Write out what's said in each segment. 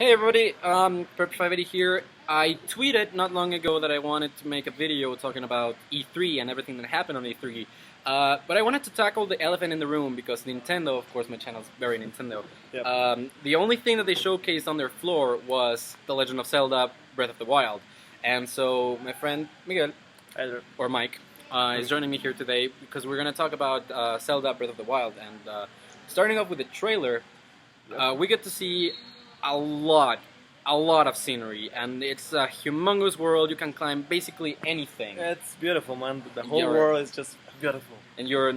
Hey everybody, Perp580 here. I tweeted not long ago that I wanted to make a video talking about E3 and everything that happened on E3. But I wanted to tackle the elephant in the room because Nintendo, of course my channel is very Nintendo. Yep. The only thing that they showcased on their floor was The Legend of Zelda Breath of the Wild. And so my friend Miguel, or Mike, is joining me here today because we're going to talk about Zelda Breath of the Wild. And starting off with the trailer, we get to see a lot of scenery, and it's a humongous world. You can climb basically anything. It's beautiful, man. The whole You're- world is just beautiful. And you're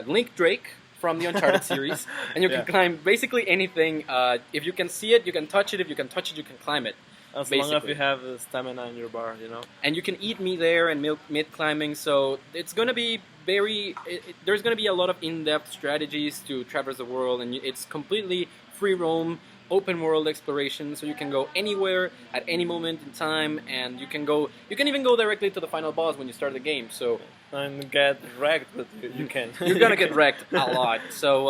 Link Drake from the Uncharted series, and you can climb basically anything. If you can see it, you can touch it. If you can touch it, you can climb it. As long as Basically. you have the stamina in your bar, you know. And you can eat meat there and mid climbing, so it's gonna be there's gonna be a lot of in-depth strategies to traverse the world, and it's completely free roam, open world exploration, so you can go anywhere at any moment in time, and you can even go directly to the final boss when you start the game. So And get wrecked, but you can. you're gonna get wrecked a lot. So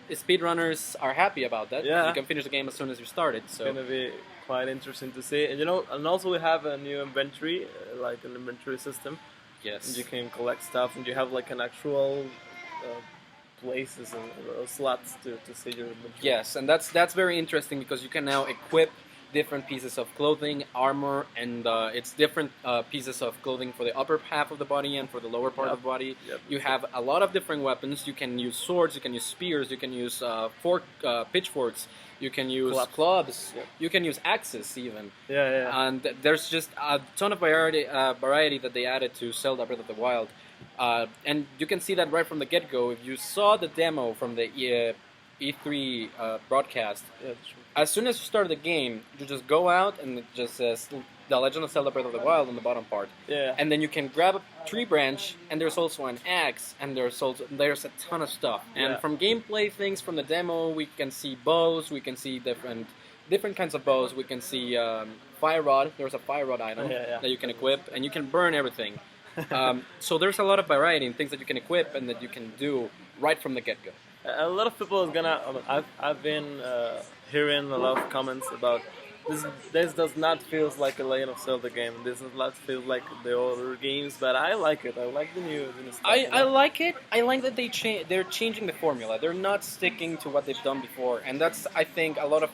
speedrunners are happy about that. Yeah. You can finish the game as soon as you start it. It's So gonna be quite interesting to see. And you know, and also we have a new inventory, like an inventory system. yes. And you can collect stuff, and you have like an actual places and slots to see your inventory. Yes, and that's very interesting because you can now equip different pieces of clothing, armor, and it's different pieces of clothing for the upper half of the body and for the lower part of the body. Yep. You have a lot of different weapons. You can use swords, you can use spears, you can use pitchforks, you can use clubs, Yep. you can use axes even. Yeah. And there's just a ton of variety that they added to Zelda Breath of the Wild. And you can see that right from the get-go. If you saw the demo from the E3 broadcast, Yeah, that's true. as soon as you start the game, you just go out and it just says The Legend of Zelda Breath of the Wild on the bottom part. Yeah. And then you can grab a tree branch, and there's also an axe, and there's a ton of stuff. And Yeah. from gameplay things from the demo, we can see bows, we can see different kinds of bows. We can see fire rod. There's a fire rod item Yeah. that you can equip, and you can burn everything. So there's a lot of variety in things that you can equip and that you can do right from the get-go. A lot of people is gonna. I've been hearing a lot of comments about this. This does not feel like a Legend of Zelda game. This does not feel like the other games, but I like it. I like the new stuff. I like it. I like that they're changing the formula. They're not sticking to what they've done before, and that's I think a lot of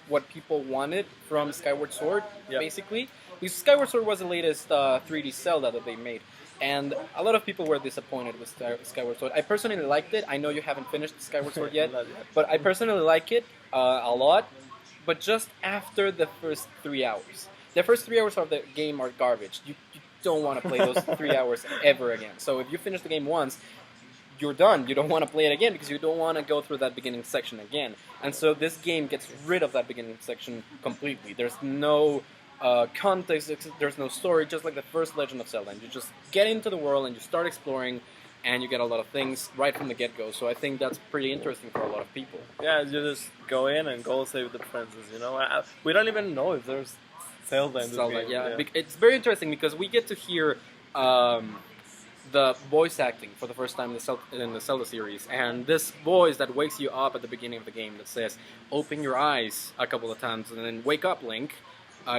what people wanted from Skyward Sword, Yep. basically. Because Skyward Sword was the latest 3D Zelda that they made, and a lot of people were disappointed with Skyward Sword. I personally liked it. I know you haven't finished Skyward Sword yet, Not yet. but I personally like it a lot. But just after the first 3 hours, the first 3 hours of the game are garbage. You don't want to play those 3 hours ever again. So if you finish the game once, you're done. You don't want to play it again because you don't want to go through that beginning section again. And so this game gets rid of that beginning section completely. There's no context, there's no story, just like the first Legend of Zelda. And you just get into the world and you start exploring, and you get a lot of things right from the get-go. So I think that's pretty interesting for a lot of people. Yeah, you just go in and go save the princess. You know, we don't even know if there's Zelda in this Zelda, game. yeah. It's very interesting because we get to hear the voice acting for the first time in the Zelda series, and this voice that wakes you up at the beginning of the game that says, "Open your eyes" a couple of times, and then "Wake up, Link.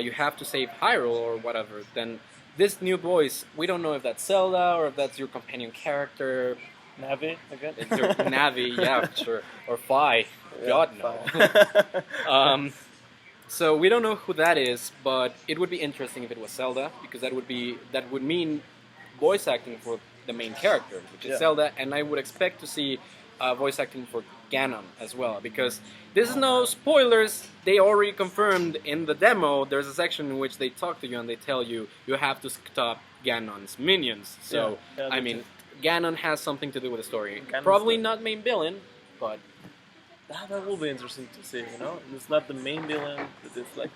You have to save Hyrule" or whatever. Then this new voice, we don't know if that's Zelda or if that's your companion character. Navi again. It's your Navi, yeah, sure, or Fi. God no. Fine. So we don't know who that is, but it would be interesting if it was Zelda, because that would mean voice acting for the main character, which is Yeah. Zelda, and I would expect to see voice acting for Ganon as well, because this is no spoilers. They already confirmed in the demo. There's a section in which they talk to you and they tell you you have to stop Ganon's minions. So Yeah, I mean, Ganon has something to do with the story. Ganon's Probably the- not main villain, but That will be interesting to see. You know, it's not the main villain, but it's like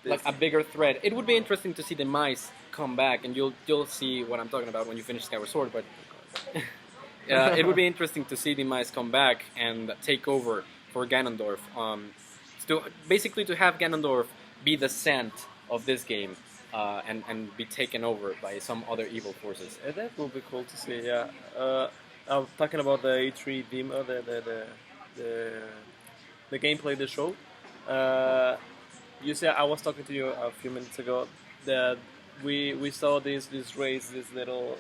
like a bigger threat. It would be interesting to see the mice come back, and you'll see what I'm talking about when you finish Skyward Sword. But it would be interesting to see the mice come back and take over for Ganondorf. Basically to have Ganondorf be the scent of this game, and be taken over by some other evil forces. That will be cool to see. Yeah. I'm talking about the E3 demo, the gameplay, the show. You see, I was talking to you a few minutes ago that we saw this race, this little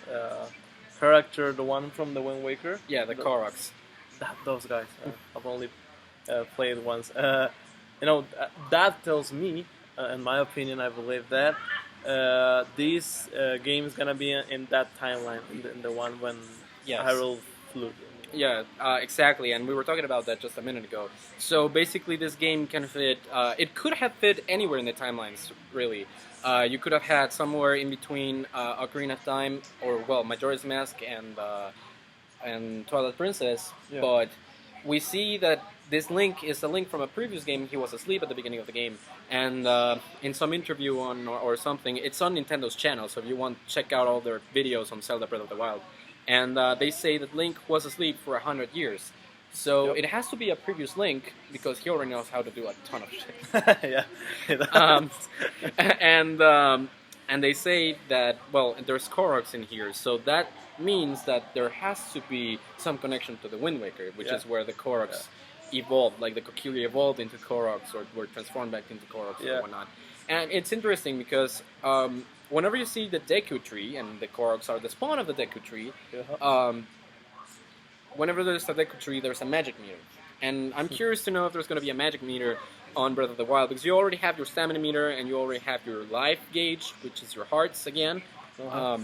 character, the one from the Wind Waker. Yeah, the Koroks. Those guys. I've only played once. That tells me, in my opinion, I believe that this game is gonna be in that timeline, in the one when Yes. Hyrule flew. Yeah, exactly, and we were talking about that just a minute ago. So basically, this game can fit. It could have fit anywhere in the timelines, really. You could have had somewhere in between Ocarina of Time, or well, Majora's Mask and Twilight Princess. Yeah. But we see that this Link is a Link from a previous game. He was asleep at the beginning of the game, and in some interview or something, it's on Nintendo's channel. So if you want, check out all their videos on Zelda Breath of the Wild. And they say that Link was asleep for 100 years. So Yep. it has to be a previous Link because he already knows how to do a ton of shit. Yeah. Um, and they say that, well, there's Koroks in here, so that means that there has to be some connection to the Wind Waker, which Yeah. is where the Koroks evolved, like the Kokiri evolved into Koroks or were transformed back into Koroks Yeah. or whatnot. And it's interesting because whenever you see the Deku Tree, and the Koroks are the spawn of the Deku Tree, whenever there's a Deku Tree, there's a magic meter. And I'm curious to know if there's going to be a magic meter on Breath of the Wild, because you already have your stamina meter and you already have your life gauge, which is your hearts again. I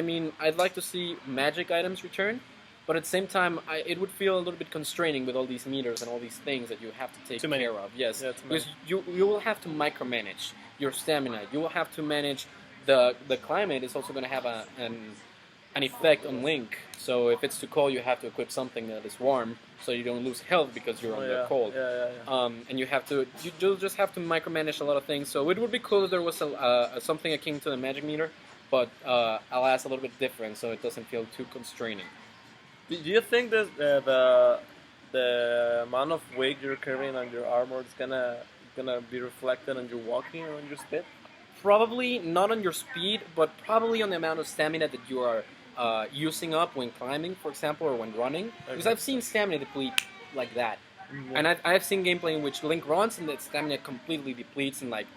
mean, I'd like to see magic items return, but at the same time, it would feel a little bit constraining with all these meters and all these things that you have to take Too many. care of. Yes, Yeah, too because you will have to micromanage your stamina. You will have to manage the climate is also going to have an effect on Link. So if it's too cold, you have to equip something that is warm, so you don't lose health because you're on the cold. Yeah. And you'll just have to micromanage a lot of things. So it would be cool if there was something akin to the magic meter, but alas, a little bit different, so it doesn't feel too constraining. Do you think that the amount of weight you're carrying on your armor is gonna be reflected on your walking or on your speed? Probably not on your speed, but probably on the amount of stamina that you are using up when climbing, for example, or when running. Because I've seen stamina deplete like that. Yeah. And I've seen gameplay in which Link runs and the stamina completely depletes in like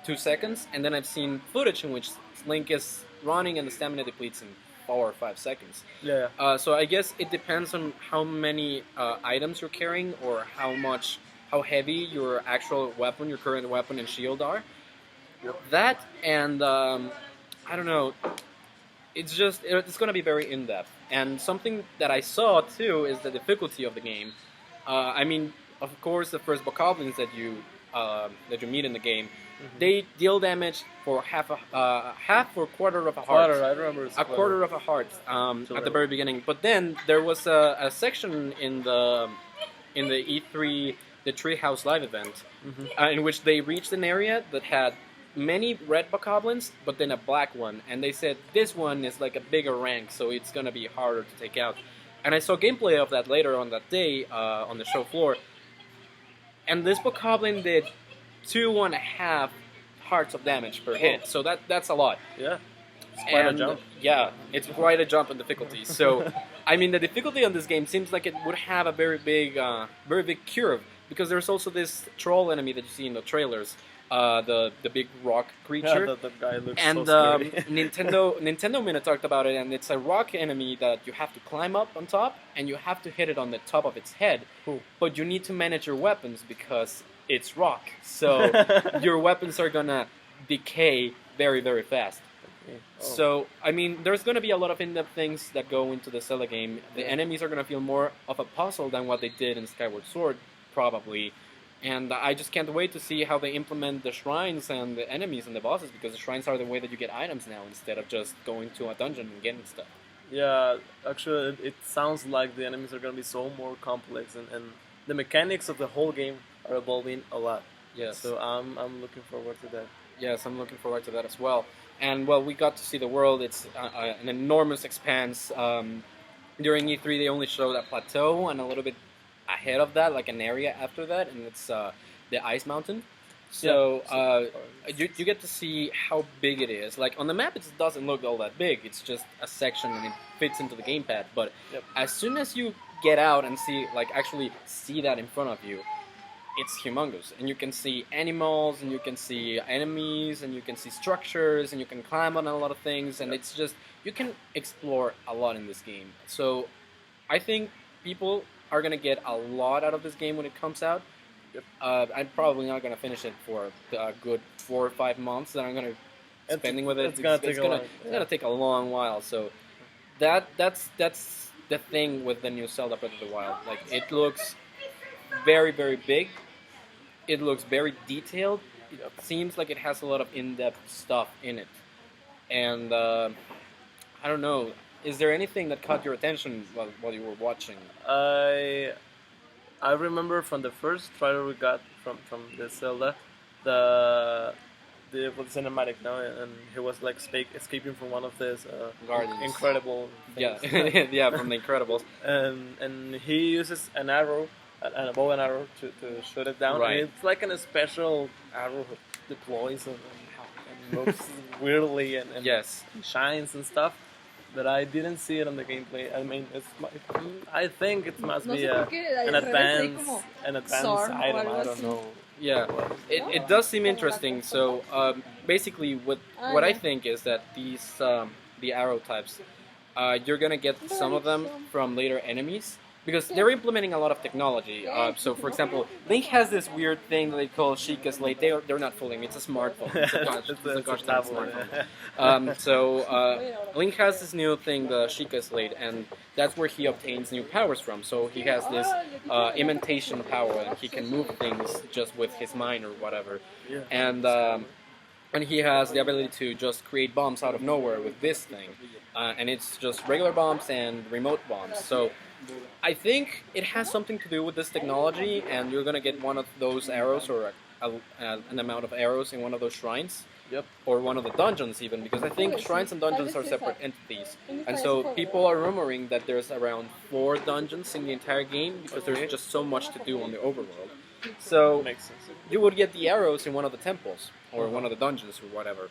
2 seconds. And then I've seen footage in which Link is running and the stamina depletes in 4 or 5 seconds. Yeah. So I guess it depends on how many items you're carrying or how heavy your actual weapon, your current weapon and shield are. That and I don't know. It's going to be very in depth. And something that I saw too is the difficulty of the game. I mean, of course, the first bokoblins that you meet in the game, they deal damage for half or quarter of a heart. Quarter, I remember. A quarter of a heart at the very beginning. But then there was a section in the E3, the Treehouse Live event, in which they reached an area that had many red bokoblins, but then a black one. And they said this one is like a bigger rank, so it's gonna be harder to take out. And I saw gameplay of that later on that day on the show floor. And this bokoblin did 2.5 hearts of damage per hit, so that's a lot. Yeah. It's quite a jump. Yeah, it's quite a jump in difficulty. So, I mean, the difficulty on this game seems like it would have a very big curve, because there's also this troll enemy that you see in the trailers, the big rock creature. Yeah, that guy looks and so scary. Nintendo Minute talked about it, and it's a rock enemy that you have to climb up on top, and you have to hit it on the top of its head. Cool. But you need to manage your weapons because it's rock, so your weapons are gonna decay very, very fast. So, I mean, there's going to be a lot of in-depth things that go into the Zelda game. The enemies are going to feel more of a puzzle than what they did in Skyward Sword, probably. And I just can't wait to see how they implement the shrines and the enemies and the bosses, because the shrines are the way that you get items now, instead of just going to a dungeon and getting stuff. Yeah, actually, it sounds like the enemies are going to be so more complex, and the mechanics of the whole game are evolving a lot. Yes. So I'm looking forward to that. Yes, I'm looking forward to that as well. And, well, we got to see the world. It's an enormous expanse. During E3, they only showed a plateau, and a little bit ahead of that, like an area after that, and it's the Ice Mountain. So you get to see how big it is. Like, on the map, it doesn't look all that big. It's just a section, and it fits into the gamepad. But as soon as you get out and actually see that in front of you, it's humongous, and you can see animals, and you can see enemies, and you can see structures, and you can climb on a lot of things, and it's just you can explore a lot in this game. So I think people are gonna get a lot out of this game when it comes out. I'm probably not gonna finish it for a good 4 or 5 months that I'm gonna spending with it. It's gonna take it's gonna take a long while. So that's the thing with the new Zelda Breath of the Wild. Like it looks very very big. It looks very detailed. It seems like it has a lot of in-depth stuff in it. And I don't know. Is there anything that caught your attention while you were watching? I remember from the first trailer we got from the Zelda, the the cinematic now, and he was like escaping from one of these Guardians. incredible Yeah, things. yeah, from The Incredibles. And he uses an arrow, a bow and arrow to shoot it down. Right. And it's like a special arrow that deploys and moves weirdly and Yes. shines and stuff. But I didn't see it on the gameplay. I mean, I think it must No be sé por qué, an al revés, ahí advanced, como an advanced Zorn o item. algo I don't así. know. Yeah, it does seem interesting. So basically, what I think is that these the arrow types, you're gonna get some of them from later enemies because they're implementing a lot of technology. So for example, Link has this weird thing that they call Sheikah Slate. They're not fooling me. It's a smartphone. It's a gosh darn smartphone. So Link has this new thing, the Sheikah Slate, and that's where he obtains new powers from. So he has this imitation power, and he can move things just with his mind or whatever. Yeah. And he has the ability to just create bombs out of nowhere with this thing, and it's just regular bombs and remote bombs. So I think it has something to do with this technology, and you're gonna get one of those arrows or an amount of arrows in one of those shrines. Yep. Or one of the dungeons even, because I think shrines and dungeons are separate entities. And so people are rumoring that there's around 4 dungeons in the entire game because there's just so much to do on the overworld. So Makes sense. you would get the arrows in one of the temples or one of the dungeons or whatever.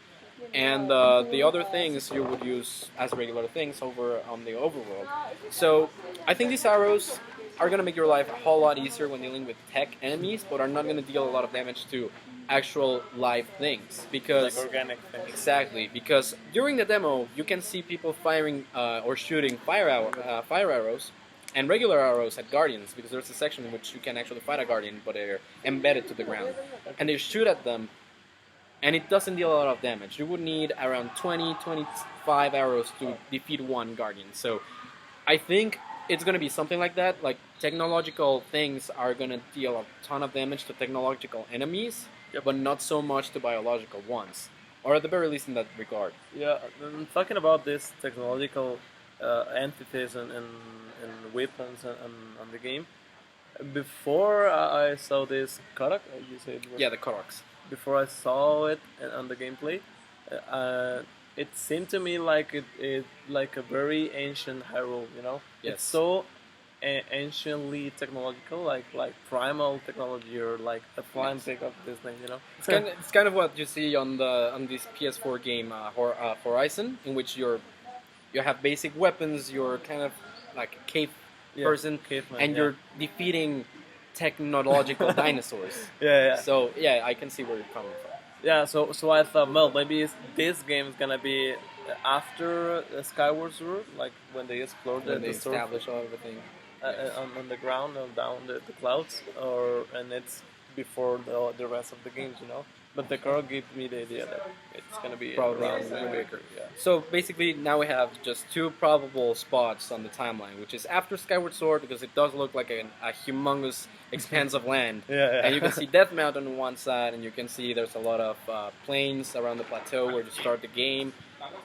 And the other things you would use as regular things over on the overworld. So I think these arrows are going to make your life a whole lot easier when dealing with tech enemies, but are not going to deal a lot of damage to actual live things. Because Like organic things. exactly, because during the demo you can see people firing or shooting fire arrows and regular arrows at guardians, because there's a section in which you can actually fight a guardian, but they're embedded to the ground, and they shoot at them. And it doesn't deal a lot of damage. You would need around 20-25 arrows to defeat one guardian. So I think it's going to be something like that. Like technological things are going to deal a ton of damage to technological enemies, but not so much to biological ones. Or at the very least in that regard. Yeah, and talking about this technological entities and weapons on the game, before I saw this Karak, you said it was- Yeah, the Koroks. before I saw it on the gameplay, it seemed to me like it like a very ancient Hyrule. You know, Yes. it's so anciently technological, like primal technology, or like a flying pick of this thing. You know, It's kind of what you see on this PS4 game Horizon, in which you have basic weapons. You're kind of like a cave person, caveman, and you're defeating technological dinosaurs. yeah. So yeah, I can see where you're coming from. Yeah, so I thought, well, maybe this game is gonna be after Skyward Sword, like when they explore When they the sword establish all everything. on the ground and down the clouds, and it's before the rest of the games, you know. But the car gave me the idea that it's gonna be Probably around in Wind Waker. Yeah. So basically, now we have just 2 probable spots on the timeline, which is after Skyward Sword, because it does look like a humongous expanse of land. Yeah. And you can see Death Mountain on one side, and you can see there's a lot of plains around the plateau where you start the game.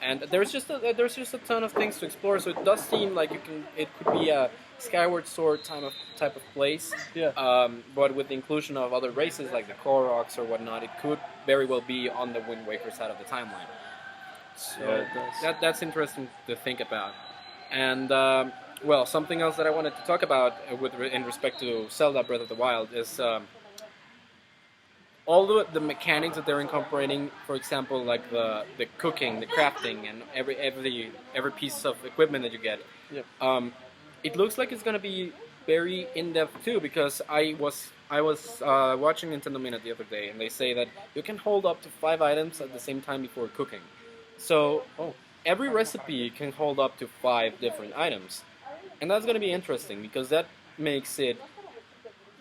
And there's just a ton of things to explore. So it does seem like it could be a Skyward Sword type of place. Yeah. But with the inclusion of other races like the Koroks or whatnot, it could very well be on the Wind Waker side of the timeline. So Yeah, it does. that's interesting to think about. And well, something else that I wanted to talk about in respect to Zelda Breath of the Wild is all the mechanics that they're incorporating. For example, like the cooking, the crafting, and every piece of equipment that you get. Yep. It looks like it's gonna be very in depth too, because I I was watching Nintendo Minute the other day, and they say that you can hold up to 5 items at the same time before cooking. So every recipe can hold up to 5 different items, and that's going to be interesting because that makes it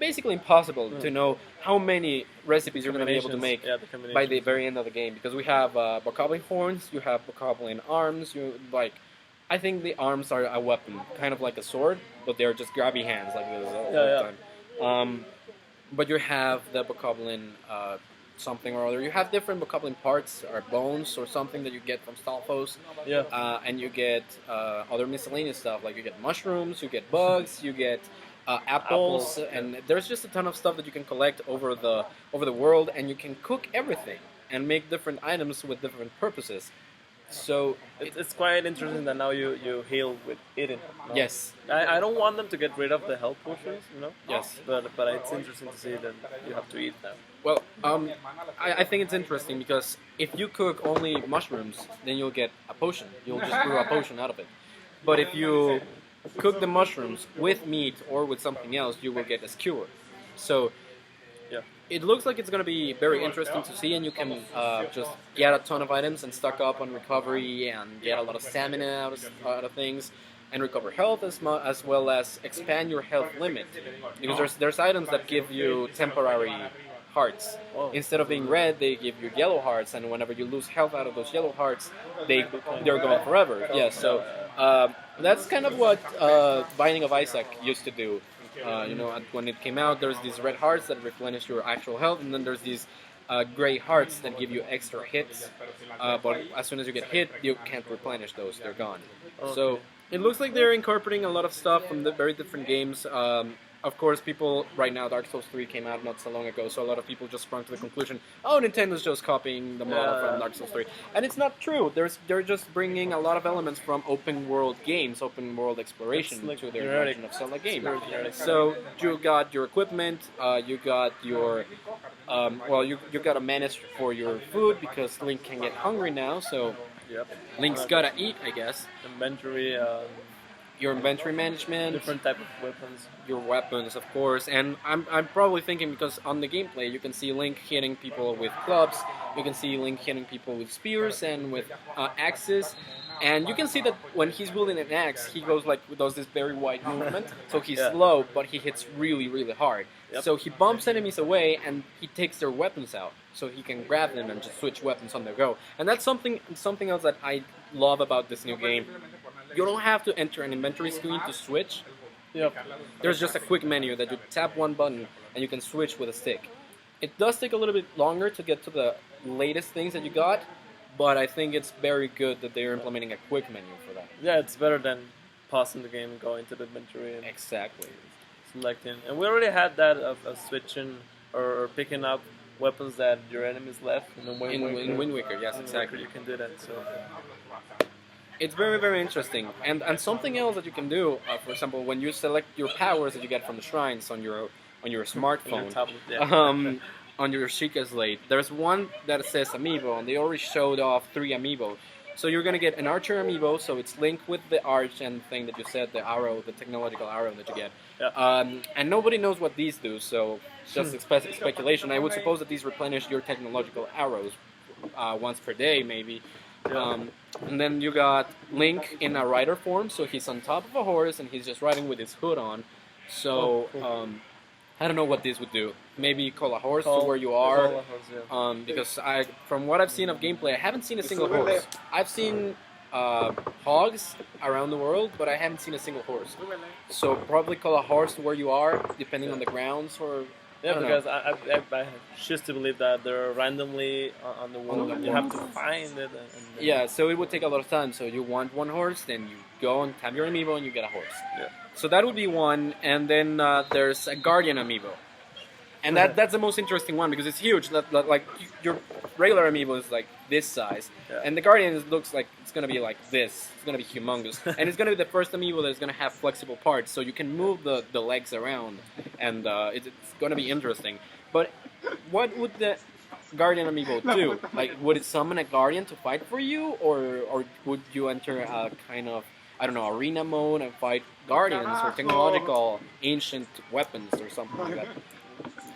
basically impossible to know how many recipes you're going to be able to make Yeah, by the very end of the game because we have bokoblin horns, you have bokoblin arms, you like. I think the arms are a weapon, kind of like a sword, but they're just grabby hands like this all the time. But you have the bokoblin something or other. You have different bokoblin parts or bones or something that you get from Stalfos. Yeah. And you get other miscellaneous stuff like you get mushrooms, you get bugs, you get apples, and there's just a ton of stuff that you can collect over the world, and you can cook everything and make different items with different purposes. So it's quite interesting that now you heal with eating. No? yes, I don't want them to get rid of the health potions, you know. yes. But it's interesting to see that you have to eat them. Well, I think it's interesting because if you cook only mushrooms, then you'll get a potion. You'll just brew a potion out of it. But if you cook the mushrooms with meat or with something else, you will get a skewer. So Yeah. it looks like it's going to be very interesting to see, and you can just get a ton of items and stock up on recovery and get a lot of stamina out of things, and recover health as well as expand your health limit. Because there's items that give you temporary hearts. Instead of being red, they give you yellow hearts, and whenever you lose health out of those yellow hearts, they're gone forever. Yeah, so that's kind of what Binding of Isaac used to do. When it came out, there's these red hearts that replenish your actual health, and then there's these gray hearts that give you extra hits. But as soon as you get hit, you can't replenish those; they're gone. So it looks like they're incorporating a lot of stuff from the very different games. Of course, people right now, Dark Souls 3 came out not so long ago, so a lot of people just sprung to the conclusion, oh, Nintendo's just copying the model from Dark Souls 3. And it's not true. They're just bringing a lot of elements from open world games, open world exploration to their version of Zelda game. So you got your equipment, you got your, you got to manage for your food because Link can get hungry now, so Link's got to eat, I guess. Inventory. Your inventory management, different type of weapons, your weapons, of course, and I'm probably thinking because on the gameplay you can see Link hitting people with clubs, you can see Link hitting people with spears and with axes, and you can see that when he's wielding an axe, he does this very wide movement, so he's slow, but he hits really, really hard. So he bumps enemies away and he takes their weapons out, so he can grab them and just switch weapons on the go, and that's something else that I love about this new game. You don't have to enter an inventory screen to switch. There's just a quick menu that you tap one button and you can switch with a stick. It does take a little bit longer to get to the latest things that you got, but I think it's very good that they're implementing a quick menu for that. Yeah, it's better than pausing the game and going to the inventory and exactly selecting. And we already had that of switching or picking up weapons that your enemies left in Wind Waker. Yes, exactly. You can do that. So. It's very, very interesting. And something else that you can do, for example, when you select your powers that you get from the shrines on your smartphone, on your tablet, on your Sheikah Slate, there's one that says Amiibo, and they already showed off 3 Amiibo. So you're going to get an Archer Amiibo, so it's linked with the arch and thing that you said, the arrow, the technological arrow that you get. And nobody knows what these do, so just speculation. I would suppose that these replenish your technological arrows once per day, maybe. And then you got Link in a rider form, so he's on top of a horse and he's just riding with his hood on. So I don't know what this would do. Maybe call a horse to where you are. Because from what I've seen of gameplay, I haven't seen a single horse. I've seen hogs around the world, but I haven't seen a single horse. So probably call a horse to where you are, depending on the grounds or. Yeah, because I choose to believe that they're randomly on the world. You have to find it. Yeah, so it would take a lot of time. So you want one horse, then you go and tap your Amiibo and you get a horse. Yeah. So that would be one, and then there's a Guardian Amiibo. And that's the most interesting one because it's huge. Like your regular Amiibo is like this size, and the Guardian looks like it's gonna be like this. It's gonna be humongous, and it's gonna be the first Amiibo that's gonna have flexible parts, so you can move the legs around, and it's gonna be interesting. But what would the Guardian Amiibo do? Like, would it summon a Guardian to fight for you, or would you enter a kind of arena mode and fight Guardians or technological ancient weapons or something like that?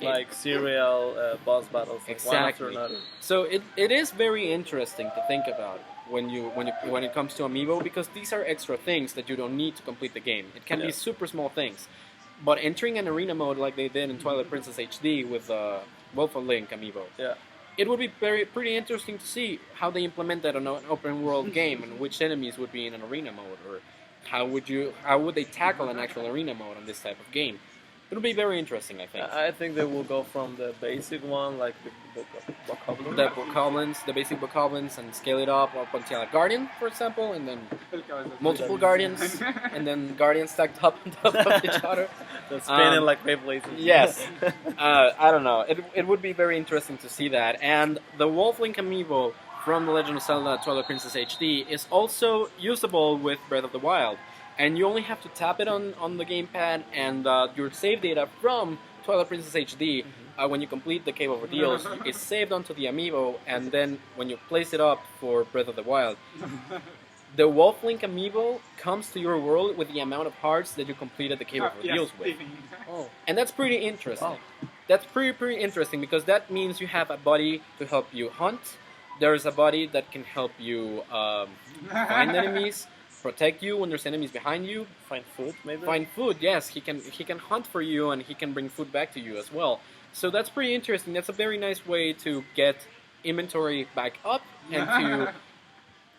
like serial boss battles, like one after Exactly. another. So it is very interesting to think about when it comes to Amiibo, because these are extra things that you don't need to complete the game. It can be Yeah. super small things, but entering an arena mode like they did in Twilight Princess HD with Wolf of Link Amiibo, Yeah. it would be pretty interesting to see how they implement that on an open world game and which enemies would be in an arena mode, or how would they tackle an actual arena mode on this type of game. It'll be very interesting, I think. I think they will go from the basic one, like the vocabulary. The bokoblins, the basic bokoblins, and scale it up until a guardian, for example, and then multiple guardians, and then guardians stacked up on top of each other. The spinning like Beyblades. Yes. I don't know. It would be very interesting to see that. And the Wolf Link Amiibo from The Legend of Zelda Twilight Princess HD is also usable with Breath of the Wild. And you only have to tap it on the gamepad, and your save data from Twilight Princess HD, when you complete the Cave of Ordeals, is saved onto the Amiibo, and then when you place it up for Breath of the Wild, the Wolf Link Amiibo comes to your world with the amount of hearts that you completed the Cave of Ordeals with. Oh. And that's pretty interesting. Wow. That's pretty interesting, because that means you have a buddy to help you hunt. There's a buddy that can help you find enemies, protect you when there's enemies behind you. Find food, maybe. Find food, yes. He can hunt for you, and he can bring food back to you as well. So that's pretty interesting. That's a very nice way to get inventory back up and to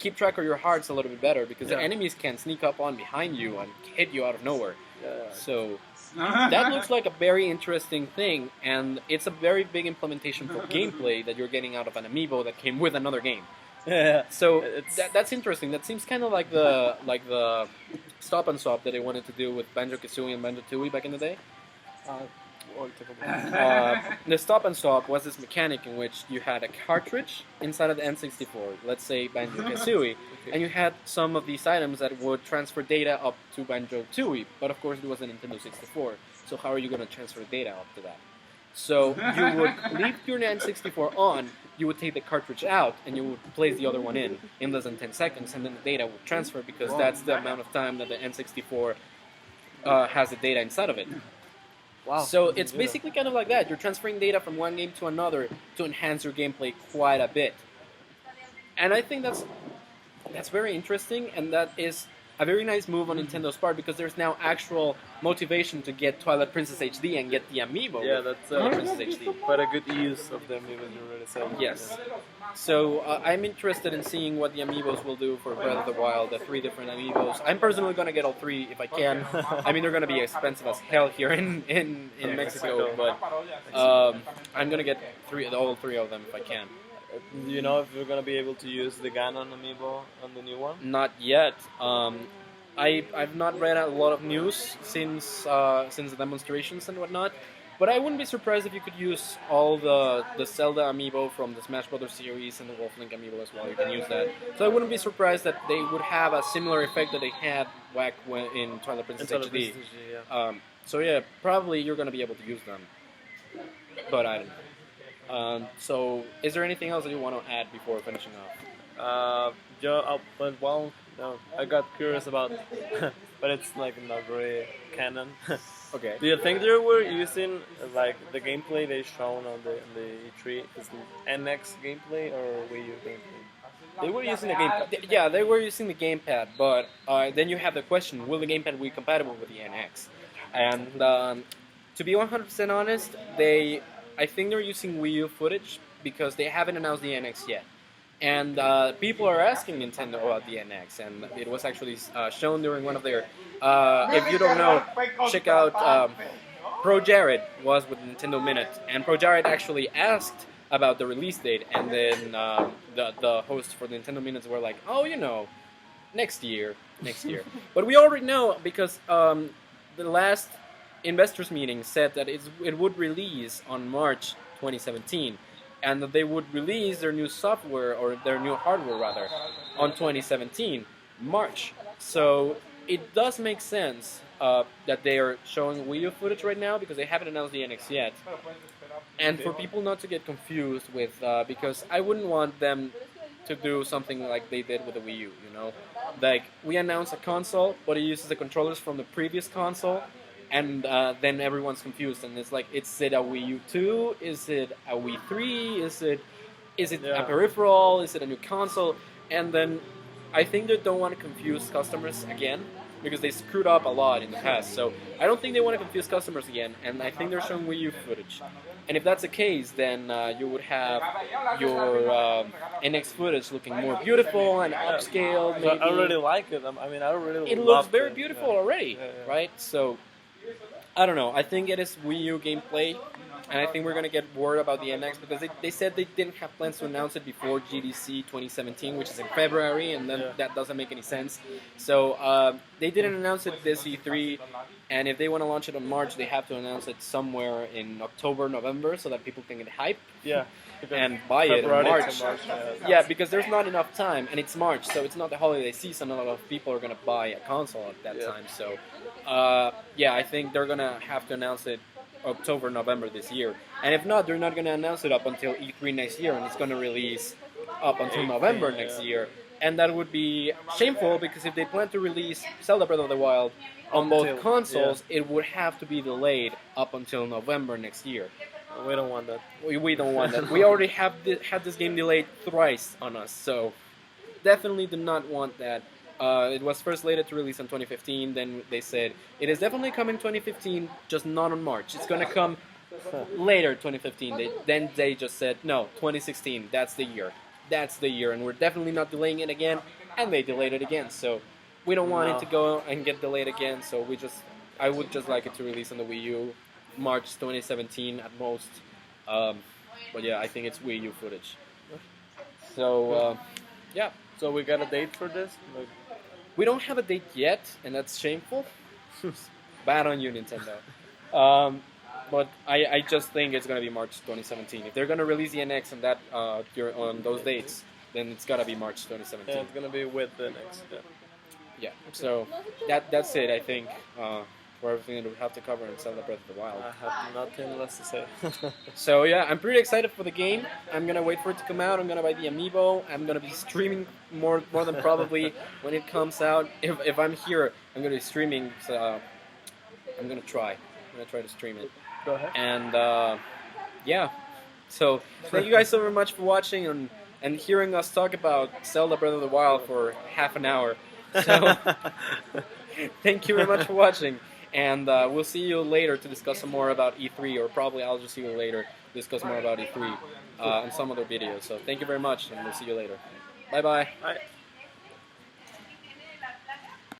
keep track of your hearts a little bit better, because the enemies can sneak up on behind you and hit you out of nowhere. Yeah. So that looks like a very interesting thing, and it's a very big implementation for gameplay that you're getting out of an Amiibo that came with another game. Yeah. So that's interesting. That seems kind of like the stop and swap that they wanted to do with Banjo-Kazooie and Banjo-Tooie back in the day. The stop and swap was this mechanic in which you had a cartridge inside of the N64, let's say Banjo-Kazooie, and you had some of these items that would transfer data up to Banjo-Tooie, but of course it was a Nintendo 64, so how are you going to transfer data up to that? So you would leave your N64 on, you would take the cartridge out, and you would place the other one in less than 10 seconds, and then the data would transfer, because that's the amount of time that the N64 has the data inside of it. Wow. So it's basically kind of like that. You're transferring data from one game to another to enhance your gameplay quite a bit. And I think that's very interesting, and that is a very nice move on Nintendo's part, because there's now actual motivation to get Twilight Princess HD and get the Amiibo. Yeah, with that's Twilight Princess HD. quite a good use of the Amiibo, you already said. Yes. So I'm interested in seeing what the Amiibos will do for Breath of the Wild, the 3 different Amiibos. I'm personally going to get all 3 if I can. I mean, they're going to be expensive as hell here in Mexico, but I'm going to get all 3 of them if I can. Do you know if you're gonna be able to use the Ganon Amiibo on the new one? Not yet. I've not read a lot of news since the demonstrations and whatnot, but I wouldn't be surprised if you could use all the Zelda Amiibo from the Smash Brothers series and the Wolf Link Amiibo as well. You can use that. So I wouldn't be surprised that they would have a similar effect that they had back in Twilight Princess HD. Yeah. So yeah, probably you're gonna be able to use them, but I don't know. So, is there anything else that you want to add before finishing off? But well, no, I got curious about, but it's like not very canon. Okay. Do you think they were using like the gameplay they shown on the E3 is NX gameplay or Wii U gameplay? They were using the gamepad. Yeah, they were using the gamepad, but then you have the question: will the gamepad be compatible with the NX? And to be 100% honest, I think they're using Wii U footage because they haven't announced the NX yet. And people are asking Nintendo about the NX, and it was actually shown during one of their... if you don't know, check out... Pro Jared was with Nintendo Minute, and Pro Jared actually asked about the release date, and then the hosts for the Nintendo Minutes were like, oh, next year. But we already know, because the last investors meeting said that it would release on March 2017, and that they would release their new software, or their new hardware rather, on 2017, March. So it does make sense that they are showing Wii U footage right now, because they haven't announced the NX yet. And for people not to get confused with, because I wouldn't want them to do something like they did with the Wii U, Like, we announce a console, but it uses the controllers from the previous console, and then everyone's confused, and it's like, is it a Wii U 2? Is it a Wii 3? Is it a Yeah. peripheral? Is it a new console? And then I think they don't want to confuse customers again because they screwed up a lot in the past. So I don't think they want to confuse customers again, and I think they're showing Wii U footage. And if that's the case, then you would have your NX footage looking more beautiful and upscaled. So Maybe. I really like it. I mean, I really It looks loved very it. beautiful Yeah. already, Yeah, yeah. right? So I don't know. I think it is Wii U gameplay, and I think we're gonna get word about the NX because they said they didn't have plans to announce it before GDC 2017, which is in February, and then Yeah. that doesn't make any sense. So they didn't announce it this E3, and if they want to launch it in March, they have to announce it somewhere in October, November, so that people can get hype Yeah. Because and buy it in February to March. yeah. Yeah, because there's not enough time, and it's March, so it's not the holiday season. A lot of people are gonna buy a console at that Yeah. time. So, yeah, I think they're gonna have to announce it October, November this year. And if not, they're not gonna announce it up until E3 next year, and it's gonna release up until November next year. And that would be shameful because if they plan to release Zelda Breath of the Wild on both Until- consoles, it would have to be delayed up until November next year. We don't want that. We don't want that. We already have had this game delayed thrice on us, so definitely do not want that. It was first slated to release in 2015. Then they said it is definitely coming 2015, just not on March. It's gonna come later 2015. Then they just said no, 2016. That's the year. That's the year, and we're definitely not delaying it again. And they delayed it again. So we don't want it to go and get delayed again. So I would just like it to release on the Wii U, March 2017 at most. But yeah, I think it's Wii U footage. So yeah, So we got a date for this? Like, we don't have a date yet, and that's shameful. Bad on you, Nintendo. But I just think it's gonna be March 2017. If they're gonna release the NX on that on those dates, then it's gotta be March 2017. yeah, it's gonna be with the next. Yeah. Yeah. So that's it. I think for everything that we have to cover in Zelda Breath of the Wild. I have nothing less to say. So yeah, I'm pretty excited for the game. I'm gonna wait for it to come out. I'm gonna buy the Amiibo. I'm gonna be streaming more than probably when it comes out. If I'm here, I'm gonna be streaming. So I'm gonna try. I'm gonna try to stream it. Go ahead. And yeah, so thank you guys so very much for watching and hearing us talk about Zelda Breath of the Wild for half an hour. So thank you very much for watching. And we'll see you later to discuss some more about E3, or probably I'll just see you later to discuss more about E3 in some other videos. So thank you very much, and we'll see you later. Bye-bye. Bye.